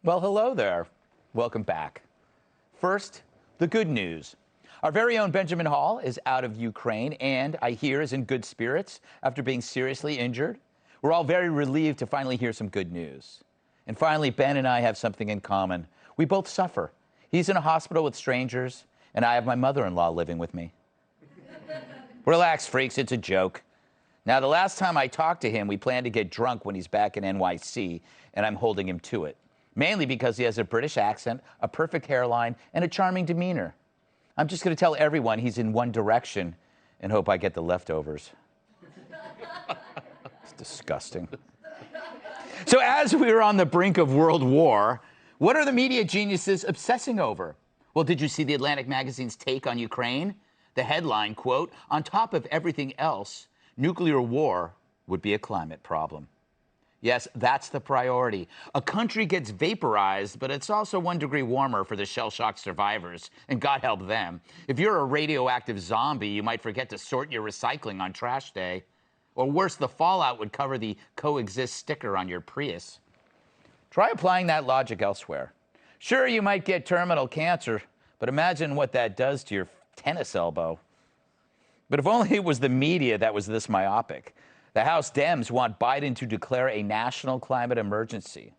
Well, hello there. Welcome back. First, the good news. Our very own Benjamin Hall is out of Ukraine and, I hear, is in good spirits after being seriously injured. We're all very relieved to finally hear some good news. And finally, Ben and I have something in common. We both suffer. He's in a hospital with strangers, and I have my mother-in-law living with me. Relax, freaks, it's a joke. Now, the last time I talked to him, we planned to get drunk when he's back in NYC, and I'm holding him to it. Mainly because he has a British accent, a perfect hairline, and a charming demeanor. I'm just going to tell everyone he's in one direction and hope I get the leftovers. It's disgusting. So as we were on the brink of World War, what are the media geniuses obsessing over? Well, did you see the Atlantic magazine's take on Ukraine? The headline, quote, "On top of everything else, nuclear war would be a climate problem." Yes, that's the priority. A country gets vaporized, but it's also 1 degree warmer for the shell-shock survivors, and God help them. If you're a radioactive zombie, you might forget to sort your recycling on trash day. Or worse, the fallout would cover the coexist sticker on your Prius. Try applying that logic elsewhere. Sure, you might get terminal cancer, but imagine what that does to your tennis elbow. But if only it was the media that was this myopic. The House Dems want Biden to declare a national climate emergency.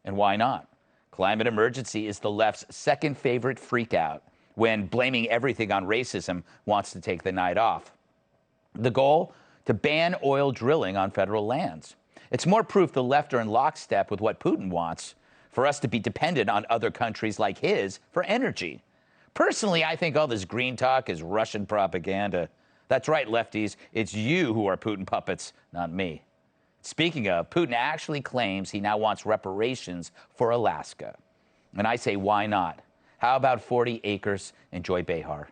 And why not? Climate emergency is the left's second favorite freakout when blaming everything on racism wants to take the night off. The goal? To ban oil drilling on federal lands. It's more proof the left are in lockstep with what Putin wants, for us to be dependent on other countries like his for energy. Personally, I think all this green talk is Russian propaganda. That's right, lefties. It's you who are Putin puppets, not me. Speaking of, Putin actually claims he now wants reparations for Alaska. And I say, why not? How about 40 acres in Joy Behar?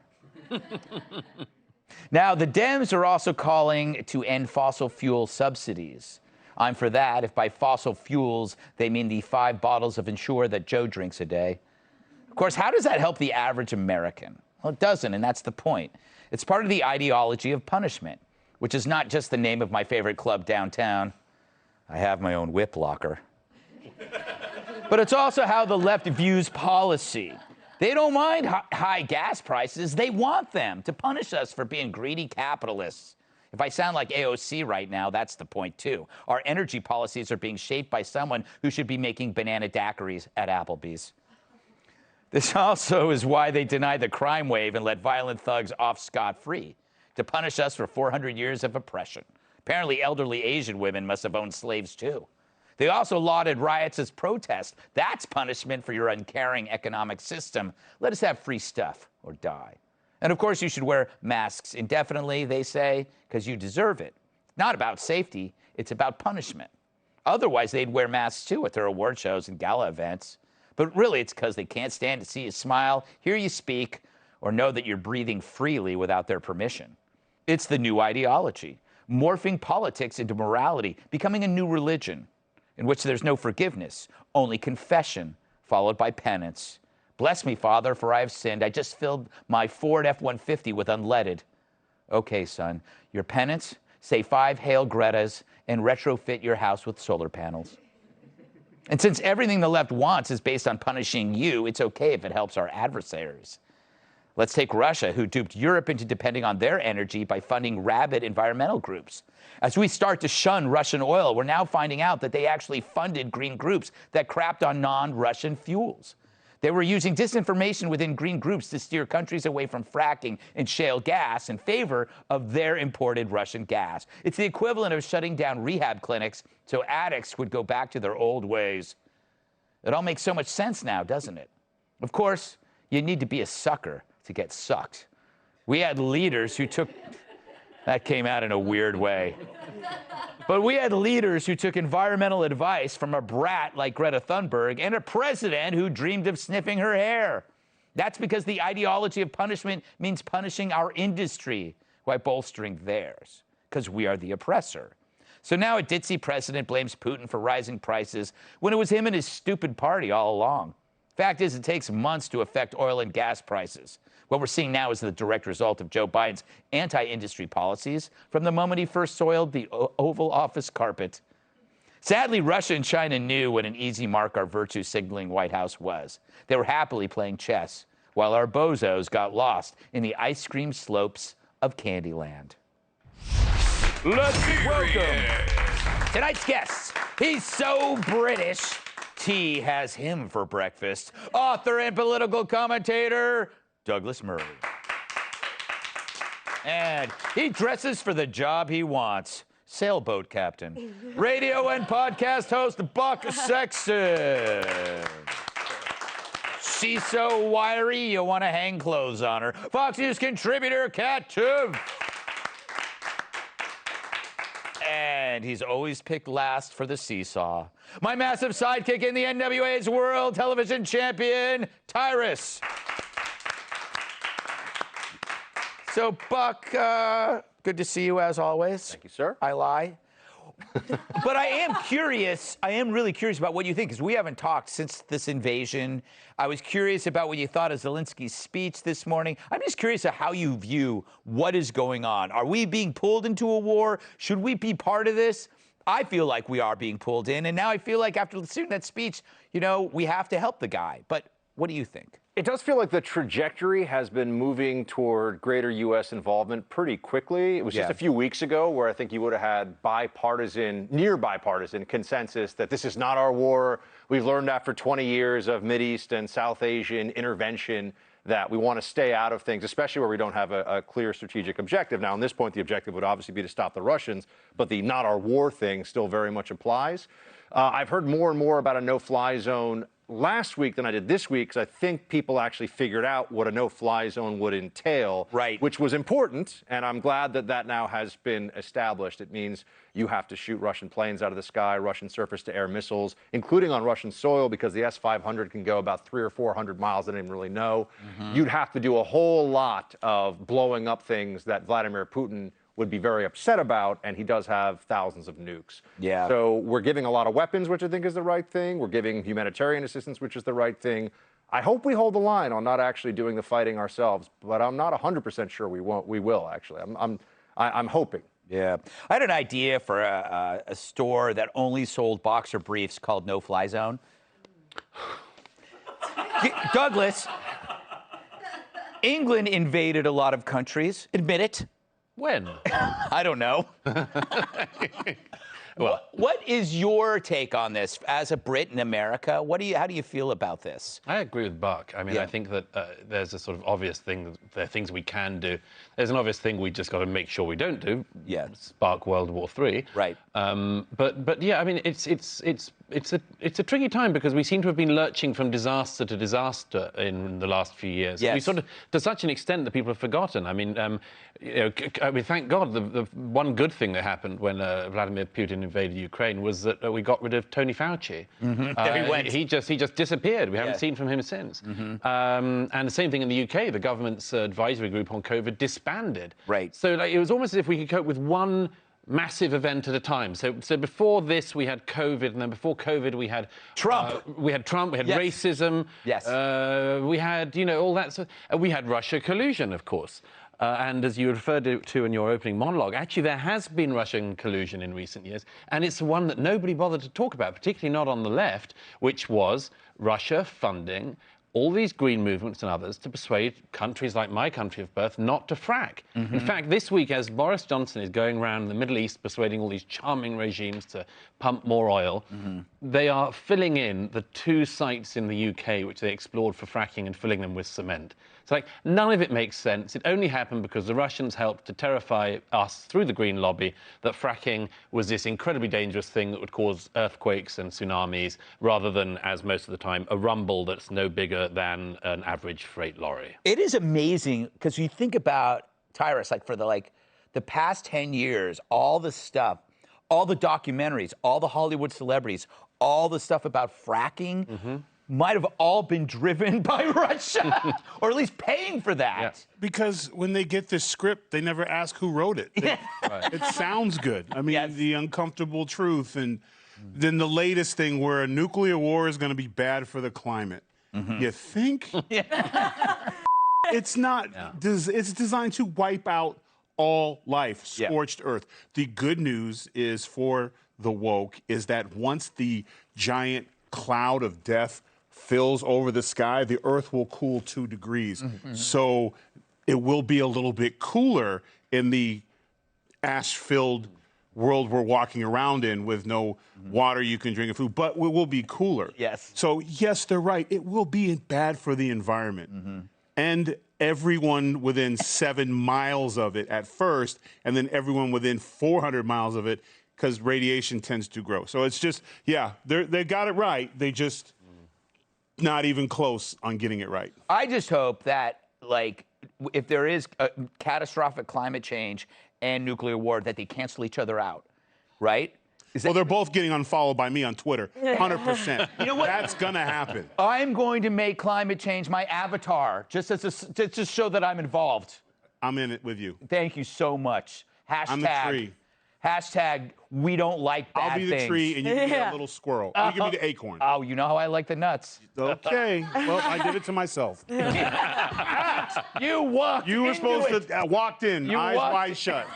Now, the Dems are also calling to end fossil fuel subsidies. I'm for that if by fossil fuels they mean the 5 bottles of Ensure that Joe drinks a day. Of course, how does that help the average American? Well, it doesn't, and that's the point. It's part of the ideology of punishment, which is not just the name of my favorite club downtown. I have my own whip locker. But it's also how the left views policy. They don't mind high gas prices. They want them to punish us for being greedy capitalists. If I sound like AOC right now, that's the point, too. Our energy policies are being shaped by someone who should be making banana daiquiris at Applebee's. This also is why they deny the crime wave and let violent thugs off scot-free, to punish us for 400 years of oppression. Apparently, elderly Asian women must have owned slaves, too. They also lauded riots as protest. That's punishment for your uncaring economic system. Let us have free stuff or die. And of course, you should wear masks indefinitely, they say, because you deserve it. It's not about safety, it's about punishment. Otherwise, they'd wear masks, too, at their award shows and gala events. But really, it's because they can't stand to see you smile, hear you speak, or know that you're breathing freely without their permission. It's the new ideology, morphing politics into morality, becoming a new religion, in which there's no forgiveness, only confession, followed by penance. Bless me, Father, for I have sinned. I just filled my Ford F-150 with unleaded. Okay, son, your penance? Say 5 Hail Gretas and retrofit your house with solar panels. And since everything the left wants is based on punishing you, it's okay if it helps our adversaries. Let's take Russia, who duped Europe into depending on their energy by funding rabid environmental groups. As we start to shun Russian oil, we're now finding out that they actually funded green groups that crapped on non-Russian fuels. They were using disinformation within green groups to steer countries away from fracking and shale gas in favor of their imported Russian gas. It's the equivalent of shutting down rehab clinics so addicts would go back to their old ways. It all makes so much sense now, doesn't it? Of course, you need to be a sucker to get sucked. We had leaders who took... That came out in a weird way. But we had leaders who took environmental advice from a brat like Greta Thunberg and a president who dreamed of sniffing her hair. That's because the ideology of punishment means punishing our industry while bolstering theirs, because we are the oppressor. So now a ditzy president blames Putin for rising prices when it was him and his stupid party all along. Fact is, it takes months to affect oil and gas prices. What we're seeing now is the direct result of Joe Biden's anti-industry policies from the moment he first soiled the Oval Office carpet. Sadly, Russia and China knew what an easy mark our virtue signaling White House was. They were happily playing chess, while our bozos got lost in the ice cream slopes of Candyland. Let's welcome tonight's guest. He's so British, tea has him for breakfast. Author and political commentator, Douglas Murray. And he dresses for the job he wants. Sailboat captain. Radio and podcast host, Buck Sexton. She's so wiry, you want to hang clothes on her. Fox News contributor, Kat Tuv. And he's always picked last for the seesaw. My massive sidekick in the NWA's world television champion, Tyrus. So, Buck, good to see you as always. Thank you, sir. I lie. But I am curious, I am really curious about what you think, because we haven't talked since this invasion. I was curious about what you thought of Zelensky's speech this morning. I'm just curious of how you view what is going on. Are we being pulled into a war? Should we be part of this? I feel like we are being pulled in, and now I feel like after seeing that speech, you know, we have to help the guy. But what do you think? It does feel like the trajectory has been moving toward greater U.S. involvement pretty quickly. It was just a few weeks ago where I think you would have had bipartisan, near bipartisan consensus that this is not our war. We've learned after 20 years of Mideast and South Asian intervention that we want to stay out of things, especially where we don't have a clear strategic objective. Now, on this point, the objective would obviously be to stop the Russians, but the not our war thing still very much applies. I've heard more and more about a no-fly zone last week than I did this week, because I think people actually figured out what a no-fly zone would entail, right, which was important, and I'm glad that that now has been established. It means you have to shoot Russian planes out of the sky, Russian surface-to-air missiles, including on Russian soil, because the S-500 can go about 300 or 400 miles. I didn't really know. You'd have to do a whole lot of blowing up things that Vladimir Putin would be very upset about, and he does have thousands of nukes. Yeah. So we're giving a lot of weapons, which I think is the right thing. We're giving humanitarian assistance, which is the right thing. I hope we hold the line on not actually doing the fighting ourselves, but I'm not 100% sure we won't. We will, actually. I'm hoping. Yeah. I had an idea for a store that only sold boxer briefs called No Fly Zone. Douglas, England invaded a lot of countries. Admit it. When? I don't know. Well, what is your take on this as a Brit in America? How do you feel about this? I agree with Buck. I mean, I think that there's a sort of obvious thing. There are things we can do. There's an obvious thing we just got to make sure we don't do. Yeah. Spark World War III. Right. But yeah, I mean, it's a tricky time because we seem to have been lurching from disaster to disaster in the last few years. Yes. We sort of, to such an extent that people have forgotten. I mean, thank God the one good thing that happened when Vladimir Putin invaded Ukraine was that we got rid of Tony Fauci. There he went. He just disappeared. We haven't seen from him since. And the same thing in the UK. The government's advisory group on COVID disbanded. Right. So like, it was almost as if we could cope with one massive event at a time. So before this, we had COVID, and then before COVID, we had Trump. We had racism. Yes. We had, all that. We had Russia collusion, of course. And as you referred to in your opening monologue, actually there has been Russian collusion in recent years, and it's one that nobody bothered to talk about, particularly not on the left, which was Russia funding all these green movements and others to persuade countries like my country of birth not to frack. In fact, this week, as Boris Johnson is going around the Middle East persuading all these charming regimes to pump more oil, they are filling in the 2 sites in the UK which they explored for fracking and filling them with cement. It's like, none of it makes sense. It only happened because the Russians helped to terrify us through the Green Lobby that fracking was this incredibly dangerous thing that would cause earthquakes and tsunamis, rather than, as most of the time, a rumble that's no bigger than an average freight lorry. It is amazing because you think about, Tyrus, like for the past 10 years, all the stuff, all the documentaries, all the Hollywood celebrities, all the stuff about fracking might have all been driven by Russia, or at least paying for that. Yeah. Because when they get this script, they never ask who wrote it. It sounds good. I mean, the uncomfortable truth, and then the latest thing where a nuclear war is going to be bad for the climate. You think? It's not. It's designed to wipe out all life, scorched earth. The good news is for the woke is that once the giant cloud of death fills over the sky, the Earth will cool 2 degrees. So it will be a little bit cooler in the ash-filled world we're walking around in with no water you can drink and food, but it will be cooler. Yes. So yes, they're right. It will be bad for the environment. And everyone within 7 miles of it at first, and then everyone within 400 miles of it, because radiation tends to grow. So it's just, yeah, they got it right. They just not even close on getting it right. I just hope that, like, if there is a catastrophic climate change and nuclear war, that they cancel each other out, right? Well, they're both getting unfollowed by me on Twitter, 100%. You know what? That's gonna happen. I'm going to make climate change my avatar, just to show that I'm involved. I'm in it with you. Thank you so much. Hashtag, I'm the tree. Hashtag, we don't like bad I'll be the things. tree, and you can be a little squirrel. You can be the acorn. Oh, you know how I like the nuts. Okay. Well, I did it to myself. You walked You were into supposed it. to walked in, You eyes walked- wide shut.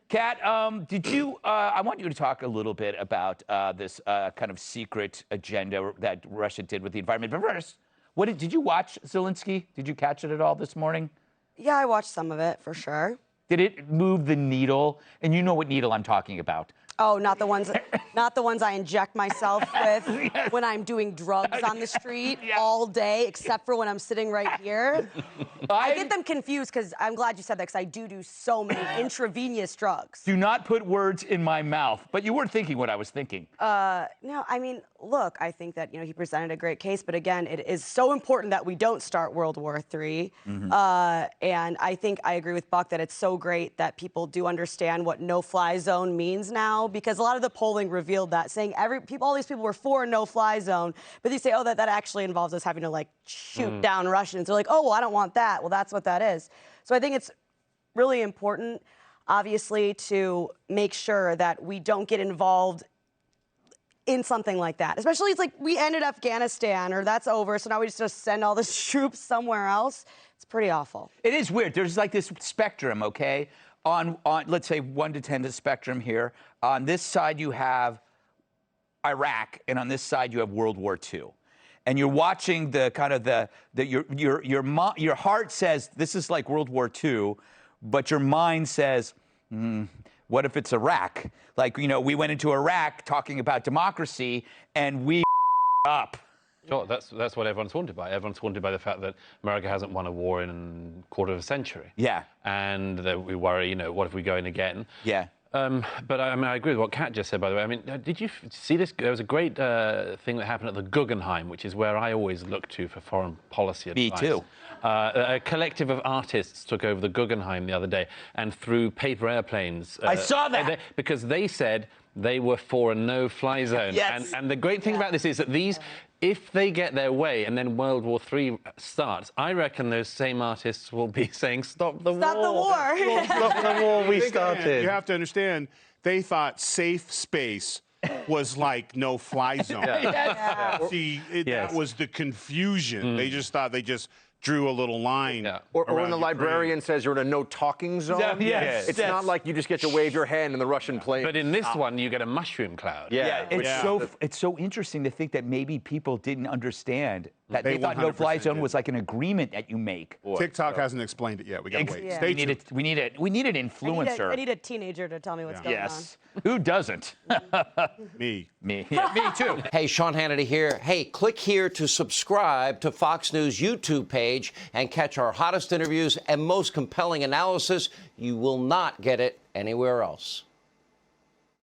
Kat, did you? I want you to talk a little bit about this kind of secret agenda that Russia did with the environment. But first, did you watch Zelensky? Did you catch it at all this morning? Yeah, I watched some of it for sure. Did it move the needle? And you know what needle I'm talking about. Oh, not the ones I inject myself with when I'm doing drugs on the street all day, except for when I'm sitting right here. I get them confused because I'm glad you said that because I do so many intravenous drugs. Do not put words in my mouth. But you weren't thinking what I was thinking. No, I mean, look, I think that he presented a great case, but again, it is so important that we don't start World War III. And I think I agree with Buck that it's so great that people do understand what no-fly zone means now, because a lot of the polling revealed that, saying all these people were for a no-fly zone, but they say, oh, that actually involves us having to like shoot down Russians. They're like, oh, well, I don't want that. Well, that's what that is. So I think it's really important, obviously, to make sure that we don't get involved in something like that. Especially, it's like we ended Afghanistan, or that's over, so now we just send all the troops somewhere else. It's pretty awful. It is weird. There's like this spectrum, okay? On let's say 1 to 10 the spectrum here. On this side you have Iraq, and on this side you have World War II. And you're watching the kind of your heart says this is like World War II, but your mind says, what if it's Iraq? Like, we went into Iraq talking about democracy and we up. Sure, that's what everyone's haunted by. Everyone's haunted by the fact that America hasn't won a war in a quarter of a century. Yeah. And that we worry, what if we go in again? Yeah. But I mean, I agree with what Kat just said, by the way. I mean, did you see this? There was a great thing that happened at the Guggenheim, which is where I always look to for foreign policy advice. Me too. A collective of artists took over the Guggenheim the other day and threw paper airplanes. I saw that. Because they said they were for a no-fly zone. Yes. And the great thing about this is that if they get their way and then World War III starts, I reckon those same artists will be saying, stop the war. Stop the war. Stop the war we started. You have to understand, they thought safe space was like no-fly zone. See, that was the confusion. They just thought they just drew a little line. Or when around the librarian says you're in a no-talking zone, it's not like you just get to wave your hand in the Russian plane. But in this one, you get a mushroom cloud. It's so interesting to think that maybe people didn't understand that they thought no-fly zone was like an agreement that you make. TikTok hasn't explained it yet. We gotta wait. Stay tuned. We need an influencer. I need a teenager to tell me what's going on. Yes. Who doesn't? Me. Me. Yeah, me too. Hey, Sean Hannity here. Hey, click here to subscribe to Fox News YouTube page and catch our hottest interviews and most compelling analysis. You will not get it anywhere else.